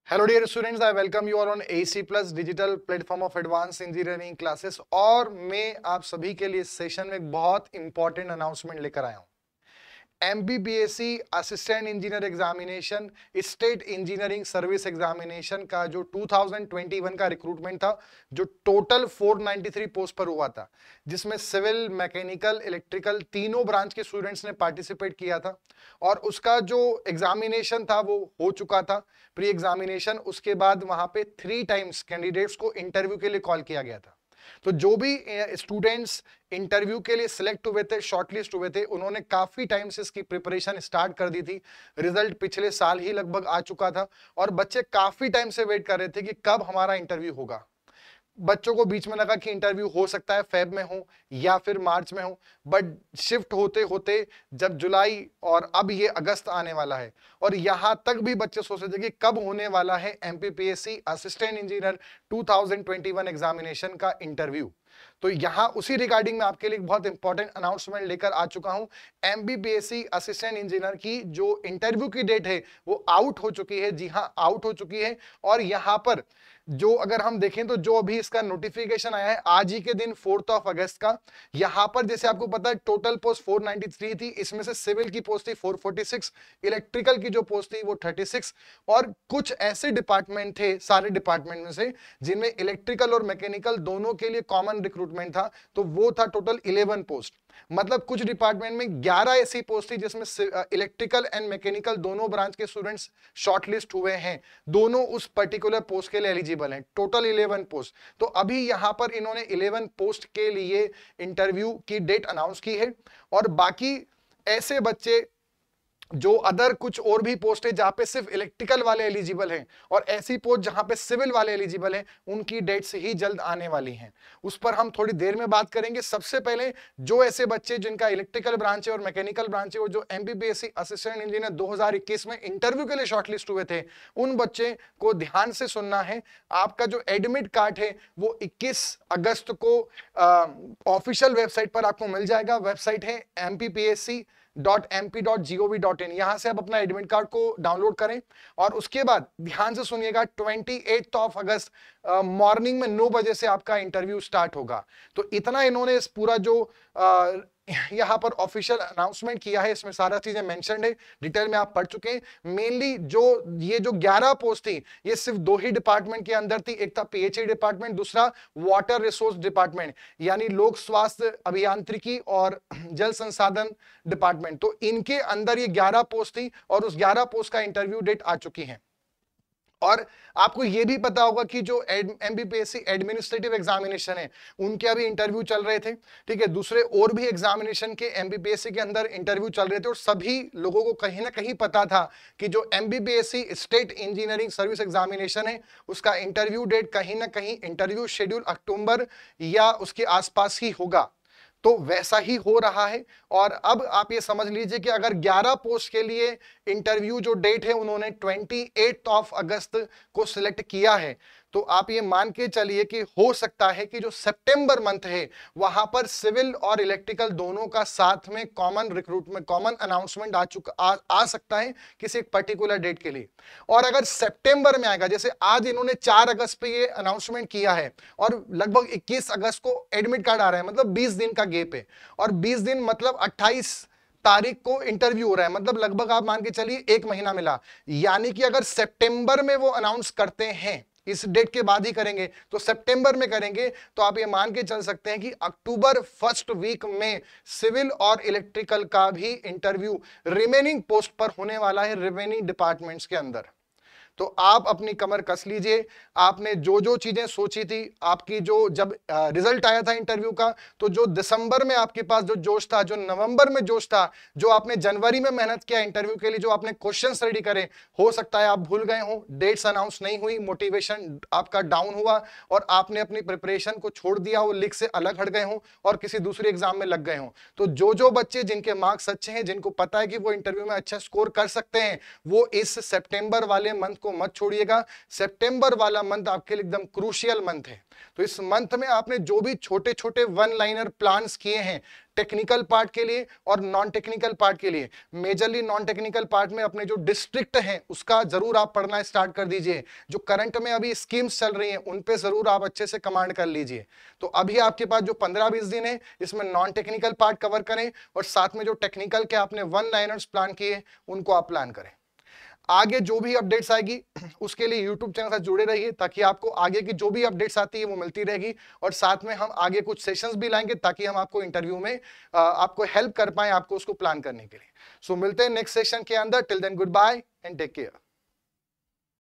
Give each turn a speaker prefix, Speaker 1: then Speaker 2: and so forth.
Speaker 1: Hello dear students, I welcome you all on AC plus digital platform of advance engineering classes. और मैं आप सभी के लिए इस सेशन में एक बहुत इंपॉर्टेंट अनाउंसमेंट लेकर आया हूं। MBBSC assistant engineer examination, state engineering service examination का जो 2021 का रिक्रूटमेंट था, जो टोटल 493 पोस्ट पर हुआ था, जिसमें सिविल, मैकेनिकल, इलेक्ट्रिकल तीनों ब्रांच के स्टूडेंट्स ने पार्टिसिपेट किया था। और उसका जो एग्जामिनेशन था वो हो चुका था, प्री एग्जामिनेशन। उसके बाद वहां पे 3 टाइम्स कैंडिडेट्स को इंटरव्यू के लिए कॉल किया गया था। तो जो भी स्टूडेंट्स इंटरव्यू के लिए सिलेक्ट हुए थे, शॉर्टलिस्ट हुए थे, उन्होंने काफी टाइम से इसकी प्रिपरेशन स्टार्ट कर दी थी। रिजल्ट पिछले साल ही लगभग आ चुका था और बच्चे काफी टाइम से वेट कर रहे थे कि कब हमारा इंटरव्यू होगा। बच्चों को बीच में लगा कि इंटरव्यू हो सकता है फेब में हो या फिर मार्च में हो, बट शिफ्ट होते होते जब जुलाई और अब ये अगस्त आने वाला है, और यहां तक भी बच्चे सोच रहे थे कि कब होने वाला है MPPSC असिस्टेंट इंजीनियर 2021 एग्जामिनेशन का इंटरव्यू। तो यहां उसी रिगार्डिंग में आपके लिए एक बहुत इंपॉर्टेंट अनाउंसमेंट लेकर आ चुका हूं। MBBSC असिस्टेंट इंजीनियर की जो इंटरव्यू की डेट है वो आउट हो चुकी है। जी हां, आउट हो चुकी है। और यहां पर जो अगर हम देखें तो जो अभी इसका नोटिफिकेशन आया है आज ही के दिन 4 अगस्त का, यहां पर जैसे आपको पता है टोटल पोस्ट 493 थी, इसमें से सिविल की पोस्ट थी 446, इलेक्ट्रिकल की जो पोस्ट थी वो 36, और कुछ ऐसे डिपार्टमेंट थे सारे डिपार्टमेंट में से जिनमें इलेक्ट्रिकल और मैकेनिकल दोनों के लिए कॉमन रिक्रूटमेंट था, तो वो था टोटल 11 पोस्ट। मतलब कुछ डिपार्टमेंट में 11 ऐसी पोस्ट थी जिसमें इलेक्ट्रिकल एंड मैकेनिकल दोनों ब्रांच के स्टूडेंट्स शॉर्टलिस्ट हुए हैं, दोनों उस पर्टिकुलर पोस्ट के लिए एलिजिबल हैं। Total 11 post. तो अभी यहां पर इन्होंने 11 पोस्ट के लिए इंटरव्यू की डेट अनाउंस की है, और बाकी ऐसे बच्चे जो अदर कुछ और भी पोस्ट है जहां पे सिर्फ इलेक्ट्रिकल वाले एलिजिबल हैं, और ऐसी पोस्ट जहां पे सिविल वाले एलिजिबल हैं, उनकी डेट्स ही जल्द आने वाली हैं। उस पर हम थोड़ी देर में बात करेंगे। सबसे पहले जो ऐसे बच्चे जिनका इलेक्ट्रिकल ब्रांच है और मैकेनिकल ब्रांच है, वो जो MBBSC असिस्टेंट इंजीनियर 2021 में इंटरव्यू के लिए शॉर्टलिस्ट हुए थे, उन बच्चे को ध्यान से सुनना है। आपका जो एडमिट कार्ड है वो 21 अगस्त को ऑफिशियल वेबसाइट पर आपको मिल जाएगा। वेबसाइट है MPPSC.mp.gov.in। यहां से आप अपना एडमिट कार्ड को डाउनलोड करें, और उसके बाद ध्यान से सुनिएगा 28 अगस्त मॉर्निंग में 9 बजे से आपका इंटरव्यू स्टार्ट होगा। तो इतना इन्होंने इस पूरा जो यहां पर ऑफिशियल अनाउंसमेंट किया है, इसमें सारा चीजें मेंशन्ड है, डिटेल में आप पढ़ चुके हैं। मेनली जो ये जो 11 पोस्ट थी ये सिर्फ 2 ही डिपार्टमेंट के अंदर थी। एक था PHE डिपार्टमेंट, दूसरा वाटर रिसोर्स डिपार्टमेंट यानी लोक स्वास्थ्य अभियांत्रिकी और जल संसाधन डिपार्टमेंट। तो इनके अंदर ये 11 पोस्ट थी और उस 11 पोस्ट का इंटरव्यू डेट आ चुकी है। और आपको यह भी पता होगा कि जो MBBSC एडमिनिस्ट्रेटिव एग्जामिनेशन है उनके अभी इंटरव्यू चल रहे थे, ठीक है। दूसरे और भी एग्जामिनेशन के MBBSC के अंदर इंटरव्यू चल रहे थे, और सभी लोगों को कहीं ना कहीं पता था कि जो MBBSC state engineering service examination है उसका इंटरव्यू डेट कहीं ना कहीं इंटरव्यू शेड्यूल अक्टूबर या उसके आसपास ही होगा। तो वैसा ही हो रहा है। और अब आप ये समझ लीजिए कि अगर 11 पोस्ट के लिए इंटरव्यू जो डेट है उन्होंने 28 अगस्त को सिलेक्ट किया है, तो आप ये मान के चलिए कि हो सकता है कि जो सितंबर मंथ है वहां पर सिविल और इलेक्ट्रिकल दोनों का साथ में कॉमन रिक्रूटमेंट, कॉमन अनाउंसमेंट आ सकता है किसी एक पर्टिकुलर डेट के लिए। और अगर सितंबर में आएगा, जैसे आज इन्होंने 4 अगस्त पे ये अनाउंसमेंट किया है और लगभग 21 अगस्त को एडमिट कार्ड आ रहा है, मतलब 20 दिन का गैप है, और 20 दिन मतलब 28 तारीख को इंटरव्यू हो रहा है, मतलब लगभग आप मान के चलिए 1 महीना मिला। यानी कि अगर सितंबर में वो अनाउंस करते हैं, इस डेट के बाद ही करेंगे, तो सितंबर में करेंगे, तो आप ये मान के चल सकते हैं कि अक्टूबर फर्स्ट वीक में सिविल और इलेक्ट्रिकल का भी इंटरव्यू रिमेनिंग पोस्ट पर होने वाला है, रिमेनिंग डिपार्टमेंट्स के अंदर। तो आप अपनी कमर कस लीजिए। आपने जो जो चीजें सोची थी, आपकी जो जब रिजल्ट आया था इंटरव्यू का, तो जो दिसंबर में आपके पास जो जोश था, जो नवंबर में जोश था, जो आपने जनवरी में मेहनत किया इंटरव्यू के लिए, जो आपने क्वेश्चंस रेडी करे, हो सकता है आप भूल गए हो, डेट्स अनाउंस नहीं हुई, मोटिवेशन आपका डाउन हुआ और आपने अपनी प्रिपरेशन को छोड़ दिया हो, लिख से अलग हट गए हो और किसी दूसरे एग्जाम में लग गए हो। तो जो जो बच्चे जिनके मार्क्स अच्छे हैं, जिनको पता है कि वो इंटरव्यू में अच्छा स्कोर कर सकते हैं, वो इस सितंबर वाले मंथ को मत छोड़िएगा। सितंबर वाला मंथ आपके लिए एकदम क्रूशियल मंथ है। तो इस मंथ में आपने जो भी छोटे छोटे वन लाइनर प्लान्स किए हैं टेक्निकल पार्ट के लिए और नॉन टेक्निकल पार्ट के लिए, मेजरली नॉन टेक्निकल पार्ट में अपने जो डिस्ट्रिक्ट हैं उसका जरूर आप पढ़ना स्टार्ट कर दीजिए। जो करंट में अभी स्कीम्स चल रही हैं उन पे जरूर आप अच्छे से कमांड कर लीजिए। तो अभी आपके पास जो 15-20 दिन है इसमें नॉन टेक्निकल पार्ट कवर करें और साथ में जो टेक्निकल के आपने वन लाइनर्स प्लान किए उनको आप प्लान करें। आगे जो भी अपडेट्स आएगी उसके लिए यूट्यूब चैनल से जुड़े रहिए ताकि आपको आगे की जो भी अपडेट्स आती है वो मिलती रहेगी। और साथ में हम आगे कुछ सेशंस भी लाएंगे ताकि हम आपको इंटरव्यू में आपको हेल्प कर पाए आपको उसको प्लान करने के लिए। सो मिलते हैं नेक्स्ट सेशन के अंदर। Till then good bye and take care.